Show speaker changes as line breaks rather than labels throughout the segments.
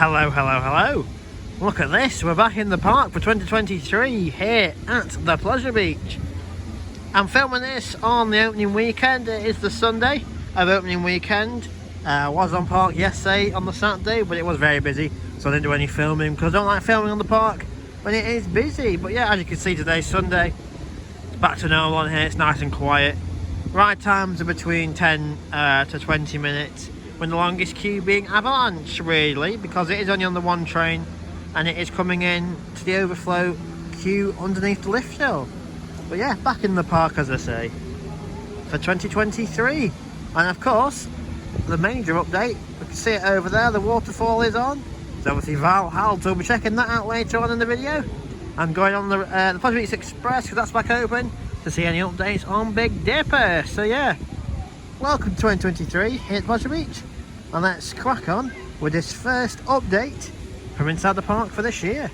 Hello. Look at this, we're back in the park for 2023 here at the Pleasure Beach. I'm filming this on the opening weekend. It is the Sunday of opening weekend. I was on park yesterday on the Saturday, but it was very busy, so I didn't do any filming because I don't like filming on the park when it is busy. But yeah, as you can see, today's Sunday. It's back to normal on here, it's nice and quiet. Ride times are between 10 to 20 minutes, with the longest queue being Avalanche, really, because it is only on the one train and it is coming in to the overflow queue underneath the lift hill. But yeah, back in the park, as I say, for 2023. And of course, the major update, we can see it over there, the waterfall is on. It's obviously Valhalla, so we'll be checking that out later on in the video. I'm going on the Pleasure Beach Express, because that's back open, to see any updates on Big Dipper. So yeah, welcome to 2023 here at Pleasure Beach, and let's crack on with this first update from inside the park for this year.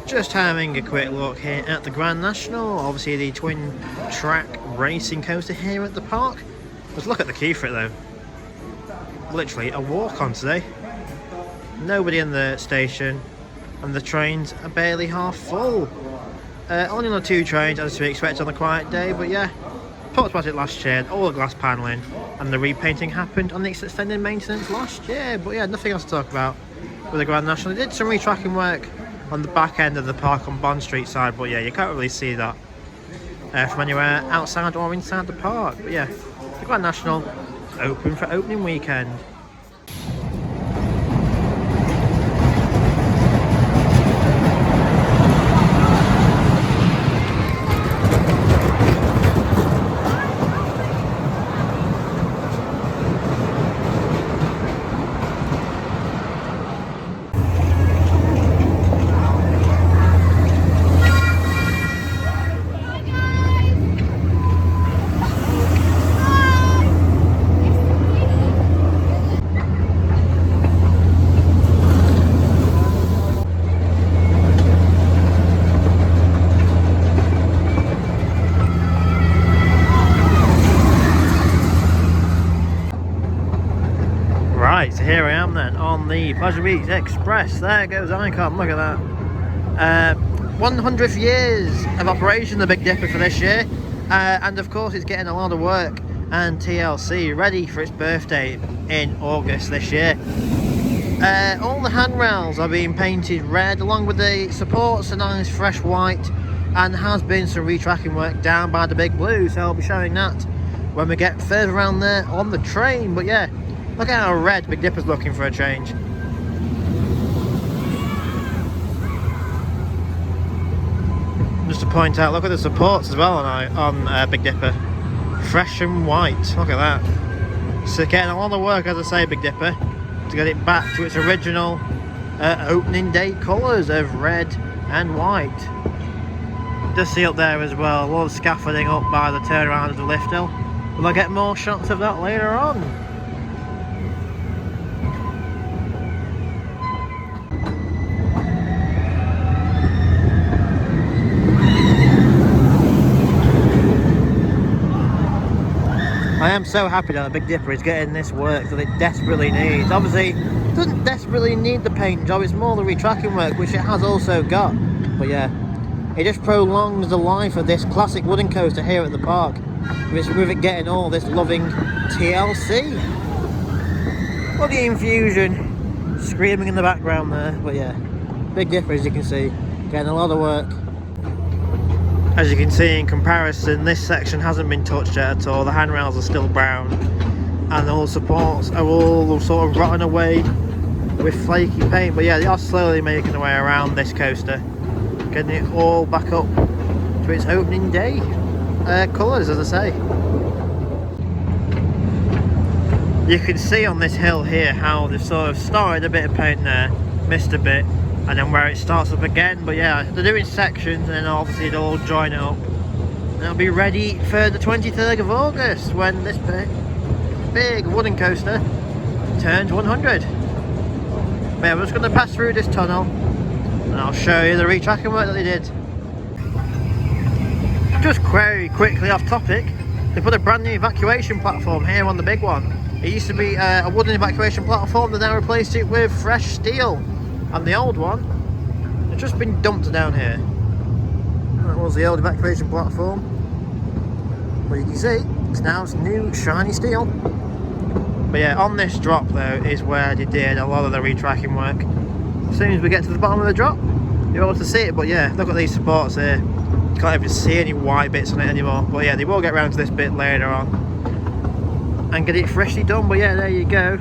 Just having a quick look here at the Grand National, obviously the twin track racing coaster here at the park. Just look at the queue for it though. Literally a walk on today. Nobody in the station, and the trains are barely half full. Only on the two trains as to be expected on a quiet day, but yeah, talked about it last year, all the glass panelling and the repainting happened on the extended maintenance last year. But yeah, nothing else to talk about with the Grand National. They did some retracking work on the back end of the park on Bond Street side, but yeah, you can't really see that from anywhere outside or inside the park. But yeah, the Grand National open for opening weekend. So here I am then on the Pleasure Beach Express. There goes Icon, look at that. 100th years of operation, the Big Dipper, for this year. And of course it's getting a lot of work and TLC ready for its birthday in August this year. All the handrails are being painted red, along with the supports a nice fresh white, and there has been some retracking work down by the Big Blue, so I'll be showing that when we get further around there on the train. But yeah, look at how red Big Dipper's looking for a change. Just to point out, look at the supports as well on Big Dipper. Fresh and white, look at that. So getting a lot of work, as I say, Big Dipper, to get it back to its original opening day colours of red and white. Just see up there as well, a lot of scaffolding up by the turnaround of the lift hill. Will I get more shots of that later on? I am so happy that the Big Dipper is getting this work that it desperately needs. Obviously, it doesn't desperately need the paint job, it's more the retracking work, which it has also got. But yeah, it just prolongs the life of this classic wooden coaster here at the park, with it getting all this loving TLC. Look at the infusion screaming in the background there. But yeah, Big Dipper, as you can see, getting a lot of work. As you can see, in comparison, this section hasn't been touched yet at all. The handrails are still brown, and all the supports are all sort of rotten away with flaky paint. But yeah, they are slowly making their way around this coaster, getting it all back up to its opening day colours, as I say. You can see on this hill here how they've sort of started a bit of paint there, missed a bit, and then where it starts up again. But yeah, they're doing sections, and then obviously they'll all join it up. And it'll be ready for the 23rd of August when this big wooden coaster turns 100. But yeah, we're just going to pass through this tunnel, and I'll show you the retracking work that they did. Just very quickly off topic, they put a brand new evacuation platform here on the big one. It used to be a wooden evacuation platform, they now replaced it with fresh steel. And the old one has just been dumped down here. That was the old evacuation platform. But you can see, it's now new shiny steel. But yeah, on this drop though is where they did a lot of the retracking work. As soon as we get to the bottom of the drop, you're able to see it. But yeah, look at these supports here. You can't even see any white bits on it anymore. But yeah, they will get around to this bit later on and get it freshly done. But yeah, there you go.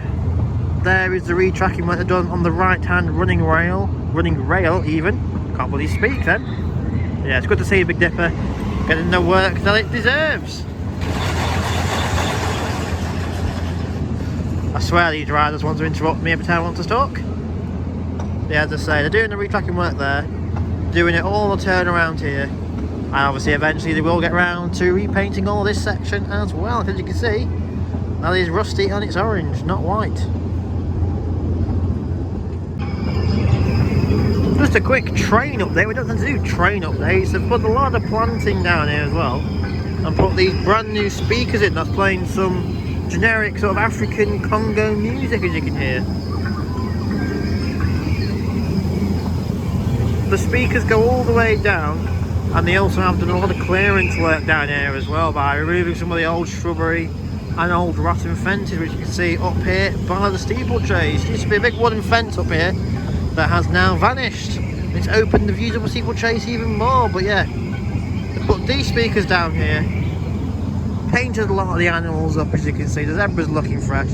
There is the retracking work they've done on the right hand running rail even. Can't believe speak then. Yeah, it's good to see Big Dipper getting the work that it deserves. I swear these riders want to interrupt me every time I want to talk. Yeah, as I say, they're doing the retracking work there, doing it all the turn around here. And obviously eventually they will get round to repainting all this section as well. As you can see, that is rusty and it's orange, not white. Just a quick train update. We don't tend to do train updates. They've put a lot of planting down here as well, and put these brand new speakers in that's playing some generic sort of African Congo music, as you can hear. The speakers go all the way down, and they also have done a lot of clearance work down here as well by removing some of the old shrubbery and old rotten fences, which you can see up here by the steeplechase. Used to be a big wooden fence up here that has now vanished. It's opened the views of a steeplechase even more. But yeah, they put these speakers down here, painted a lot of the animals up, as you can see. The zebra's looking fresh,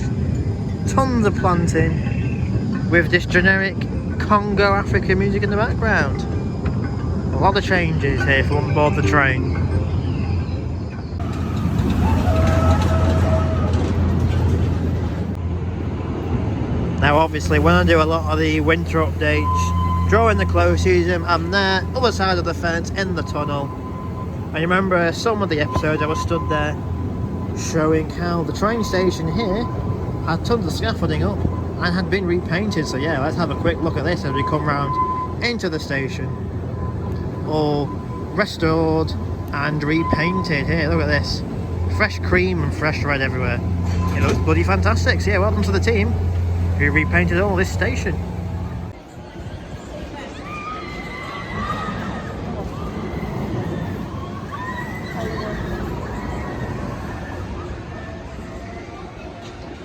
tons of planting with this generic Congo African music in the background. A lot of changes here from on board the train. Now obviously when I do a lot of the winter updates during the close season, I'm there, other side of the fence in the tunnel. And you remember some of the episodes I was stood there showing how the train station here had tons of scaffolding up and had been repainted. So yeah, let's have a quick look at this as we come round into the station. All restored and repainted. Here, look at this. Fresh cream and fresh red everywhere. It looks bloody fantastic. So yeah, welcome to the team who repainted all this station.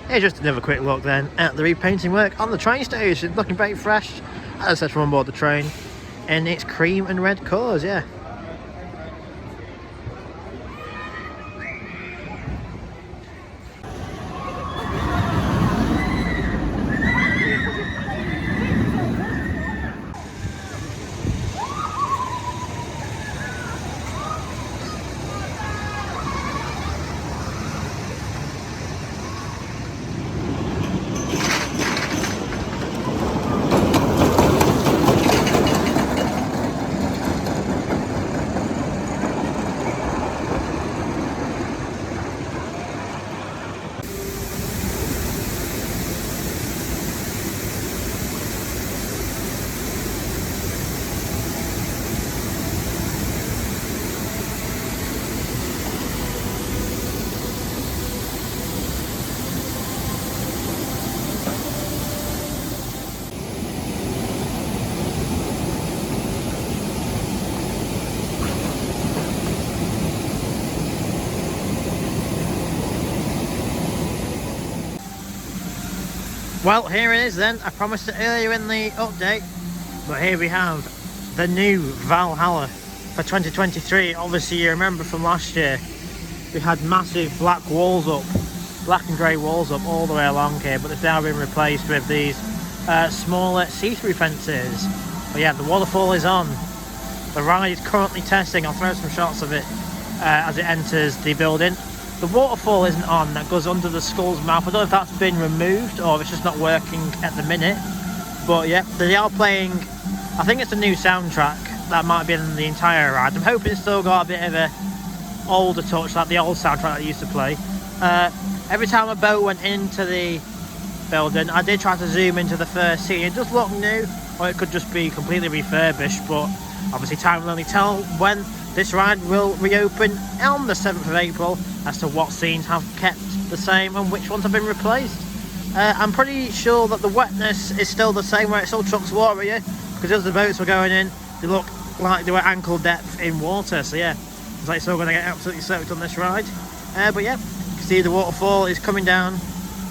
Here's just another quick look then at the repainting work on the train station. Looking very fresh, as I said, from on board the train, in its cream and red colours, yeah. Well, here it is then. I promised it earlier in the update, but here we have the new Valhalla for 2023. Obviously you remember from last year we had massive black walls up, black and grey walls up all the way along here, but they've now been replaced with these smaller see-through fences. But yeah, the waterfall is on. The ride is currently testing. I'll throw some shots of it as it enters the building. The waterfall isn't on, that goes under the Skull's Mouth. I don't know if that's been removed or if it's just not working at the minute. But yeah, they are playing, I think it's a new soundtrack that might be in the entire ride. I'm hoping it's still got a bit of a older touch like the old soundtrack that I used to play. Every time a boat went into the building, I did try to zoom into the first scene. It does look new, or it could just be completely refurbished, but obviously time will only tell when this ride will reopen on the 7th of April as to what scenes have kept the same and which ones have been replaced. I'm pretty sure that the wetness is still the same, where it still trucks water here, because as the boats were going in, they look like they were ankle depth in water. So yeah, it's like still going to get absolutely soaked on this ride. But yeah, you can see the waterfall is coming down.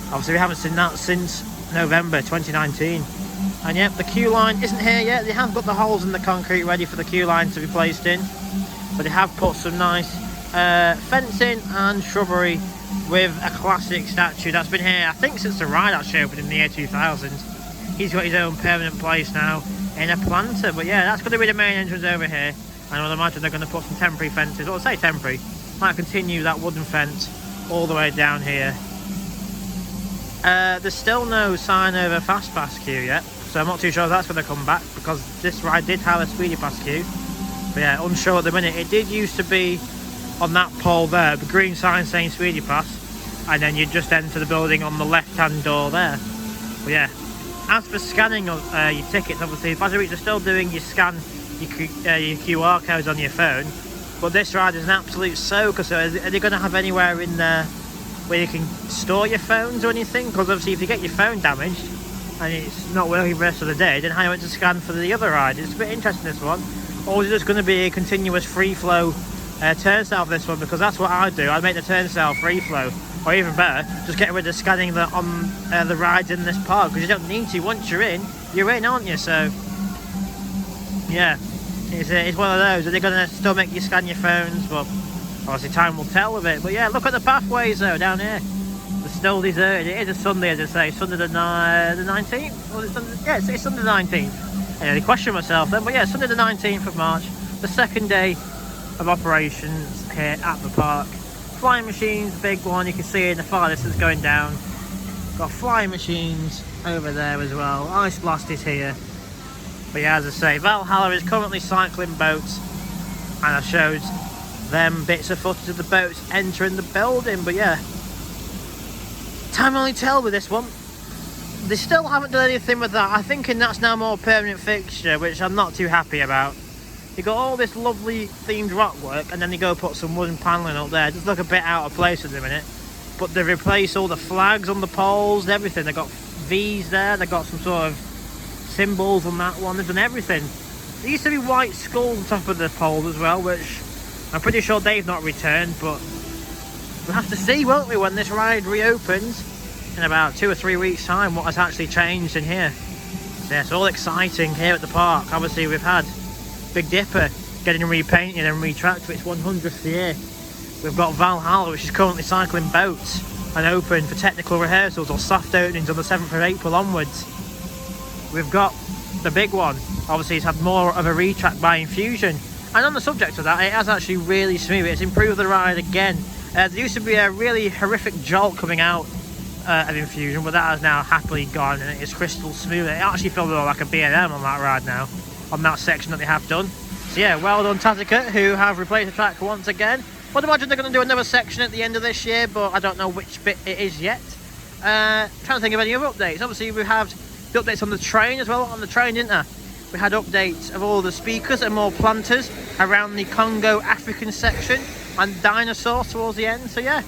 Obviously we haven't seen that since November 2019. And yep, the queue line isn't here yet. They have got the holes in the concrete ready for the queue line to be placed in, but they have put some nice fencing and shrubbery with a classic statue that's been here, I think, since the ride actually opened in the year 2000. He's got his own permanent place now in a planter. But yeah, that's going to be the main entrance over here, and I would imagine they're going to put some temporary fences, or say temporary, might continue that wooden fence all the way down here. There's still no sign of a fast pass queue yet, so I'm not too sure if that's going to come back, because this ride did have a speedy pass queue. But yeah, unsure at the minute. It did used to be on that pole there, the green sign saying speedy pass, and then you just enter the building on the left hand door there. But yeah, as for scanning your tickets, obviously Pleasure Beach are still doing your scan your QR codes on your phone, but this ride is an absolute soaker. So are they going to have anywhere in there where you can store your phones or anything? Because obviously if you get your phone damaged and it's not working the rest of the day, then how are you meant to scan for the other ride? It's a bit interesting, this one. Or is it just going to be a continuous free flow turnstile for this one? Because that's what I do. I make the turnstile free flow, or even better, just get rid of scanning on the rides in this park, because you don't need to. Once you're in, aren't you? So yeah, it's one of those. Are they going to still make you scan your phones? Well, obviously time will tell with it. But yeah, look at the pathways though down here. They're still deserted. It is a Sunday, as I say, Sunday the 19th. Or is it Sunday? Yeah, it's Sunday the 19th. I nearly questioned myself then, but yeah, Sunday the 19th of March, the second day of operations here at the park. Flying machines, big one, you can see in the far distance going down. Got flying machines over there as well. Ice Blast is here. But yeah, as I say, Valhalla is currently cycling boats, and I showed them bits of footage of the boats entering the building. But yeah, time only tell with this one. They still haven't done anything with that. I think that's now more permanent fixture, which I'm not too happy about. You got all this lovely themed rock work, and then you go put some wooden panelling up there. It does look a bit out of place at the minute, but they've replaced all the flags on the poles, everything. They've got V's there, they've got some sort of symbols on that one. They've done everything. There used to be white skulls on top of the pole as well, which I'm pretty sure they've not returned, but we'll have to see, won't we, when this ride reopens in about 2 or 3 weeks time, what has actually changed in here. So yeah, it's all exciting here at the park. Obviously we've had Big Dipper getting repainted and retracked for its 100th year. We've got Valhalla, which is currently cycling boats and open for technical rehearsals or soft openings on the 7th of April onwards. We've got the big one, obviously it's had more of a retrack by Infusion, and on the subject of that, it has actually really smooth. It's improved the ride again. There used to be a really horrific jolt coming out of Infusion, but that has now happily gone, and it is crystal smooth. It actually feels like a B&M on that ride now, on that section that they have done. So yeah, well done Tazika, who have replaced the track once again. I'd imagine they're going to do another section at the end of this year, but I don't know which bit it is yet. Trying to think of any other updates. Obviously we have the updates on the train as well. On the train, didn't there? We had updates of all the speakers and more planters around the Congo African section, and dinosaurs towards the end. So yeah,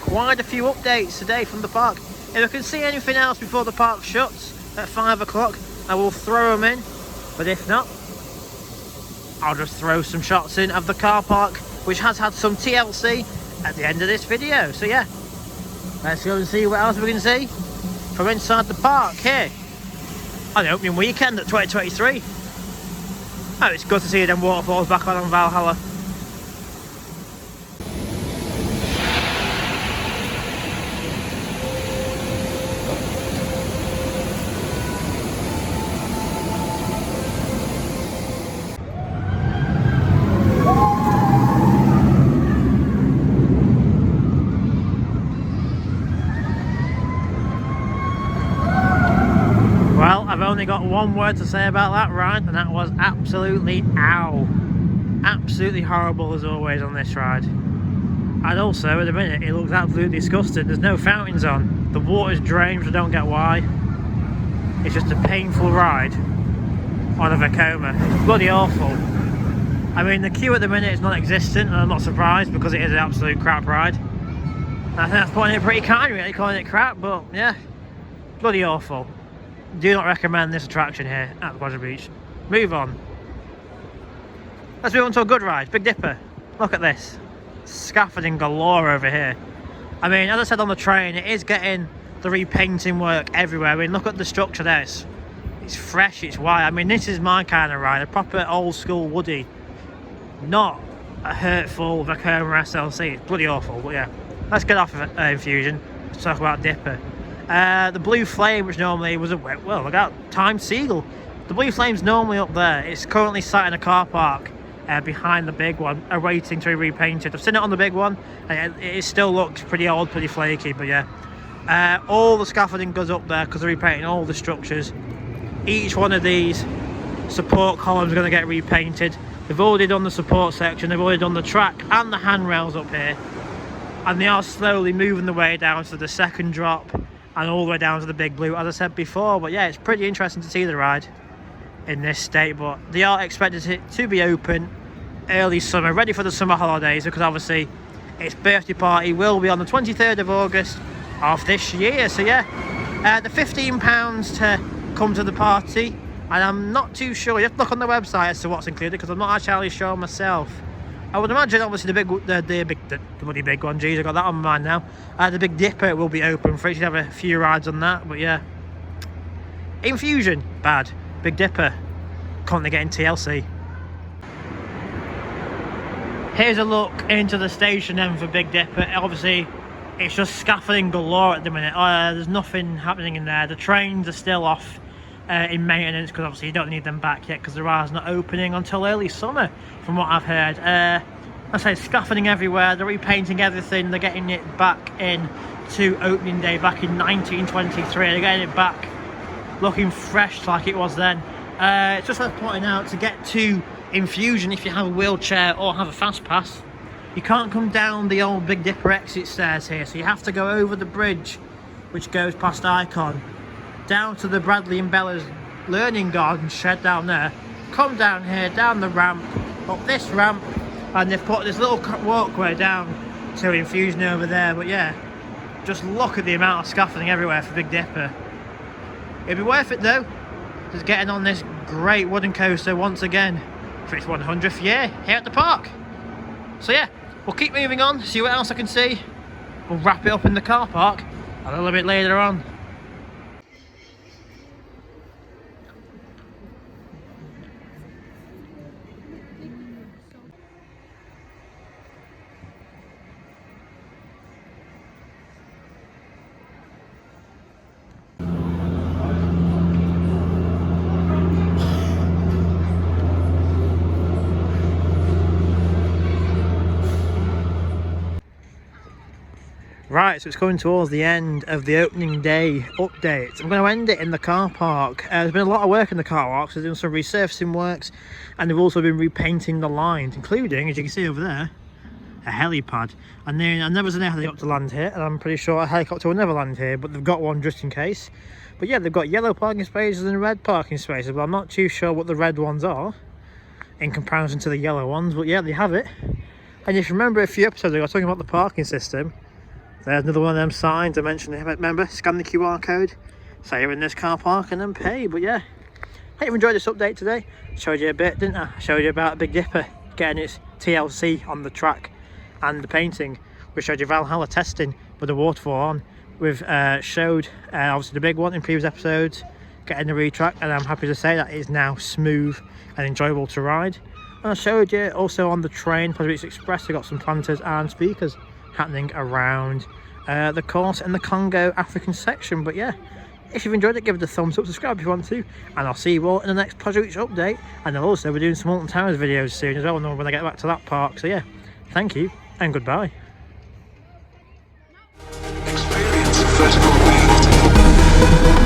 quite a few updates today from the park. If I can see anything else before the park shuts at 5 o'clock, I will throw them in. But if not, I'll just throw some shots in of the car park, which has had some TLC at the end of this video. So yeah, let's go and see what else we can see from inside the park here on the opening weekend at 2023. Oh, it's good to see them waterfalls back on Valhalla. only got one word to say about that ride, and that was absolutely ow. Absolutely horrible as always on this ride. And also, at the minute, it looks absolutely disgusting. There's no fountains on. The water's drained, which I don't get why. It's just a painful ride on a Vekoma. It's bloody awful. I mean, the queue at the minute is non-existent, and I'm not surprised because it is an absolute crap ride. I think that's putting it pretty kind, really, calling it crap, but yeah, bloody awful. Do not recommend this attraction here at the Pleasure Beach. Move on. Let's move on to a good ride, Big Dipper. Look at this. Scaffolding galore over here. I mean, as I said on the train, it is getting the repainting work everywhere. I mean, look at the structure there. It's fresh, it's white. I mean, this is my kind of ride, a proper old school woody. Not a hurtful Vekoma SLC. It's bloody awful, but yeah. Let's get off of Infusion. Let's talk about Dipper. The Blue Flame, which normally was a, well, look out, Time Seagull. The Blue Flame's normally up there. It's currently sat in a car park behind the big one, awaiting to be repainted. I've seen it on the big one, and it still looks pretty old, pretty flaky, but yeah. All the scaffolding goes up there because they're repainting all the structures. Each one of these support columns are going to get repainted. They've already done the support section, they've already done the track and the handrails up here. And they are slowly moving the way down to the second drop and all the way down to the Big Blue, as I said before. But yeah, it's pretty interesting to see the ride in this state, but they are expected it to be open early summer, ready for the summer holidays, because obviously its birthday party will be on the 23rd of August of this year. So yeah, the £15 to come to the party, and I'm not too sure. You have to look on the website as to what's included, because I'm not actually sure myself. I would imagine obviously the bloody big one, geez, I got that on my mind now. The Big Dipper will be open for it. You should have a few rides on that, but yeah. Infusion, bad. Big Dipper, currently getting TLC. Here's a look into the station then for Big Dipper. Obviously, it's just scaffolding galore at the minute. There's nothing happening in there. The trains are still off in maintenance, because obviously you don't need them back yet because the ride's not opening until early summer, from what I've heard. I say scaffolding everywhere. They're repainting everything. They're getting it back in to opening day back in 1923. They're getting it back looking fresh like it was then. It's just worth pointing out, to get to Infusion, if you have a wheelchair or have a fast pass, you can't come down the old Big Dipper exit stairs here, so you have to go over the bridge which goes past Icon down to the Bradley and Bella's learning garden shed down there, come down here, down the ramp, up this ramp, and they've put this little walkway down to Infusion over there. But yeah, just look at the amount of scaffolding everywhere for Big Dipper. It'd be worth it though, just getting on this great wooden coaster once again for its 100th year here at the park. So yeah, we'll keep moving on, see what else I can see. We'll wrap it up in the car park a little bit later on. Right, so it's coming towards the end of the opening day update. I'm going to end it in the car park. There's been a lot of work in the car park, so they've done some resurfacing works, and they've also been repainting the lines, including, as you can see over there, a helipad. And then I've never seen a helicopter land here, and I'm pretty sure a helicopter will never land here, but they've got one just in case. But yeah, they've got yellow parking spaces and red parking spaces, but I'm not too sure what the red ones are in comparison to the yellow ones, but yeah, they have it. And if you remember a few episodes ago, I was talking about the parking system. There's another one of them signs I mentioned. Remember, scan the QR code, say you're in this car park, and then pay. But yeah, I hope you've enjoyed this update today. Showed you a bit, didn't I? Showed you about Big Dipper getting its TLC on the track and the painting. We showed you Valhalla testing with the waterfall on. We've showed obviously the big one in previous episodes, getting the retrack, and I'm happy to say that it is now smooth and enjoyable to ride. And I showed you also on the train, Pleasure Beach Express, we got some planters and speakers happening around the course and the Congo African section. But yeah, if you've enjoyed it, give it a thumbs up, subscribe if you want to, and I'll see you all in the next Pleasure Beach update. And I'll also be doing some Alton Towers videos soon as well when I get back to that park. So yeah, thank you and goodbye.
Experience vertical wheel.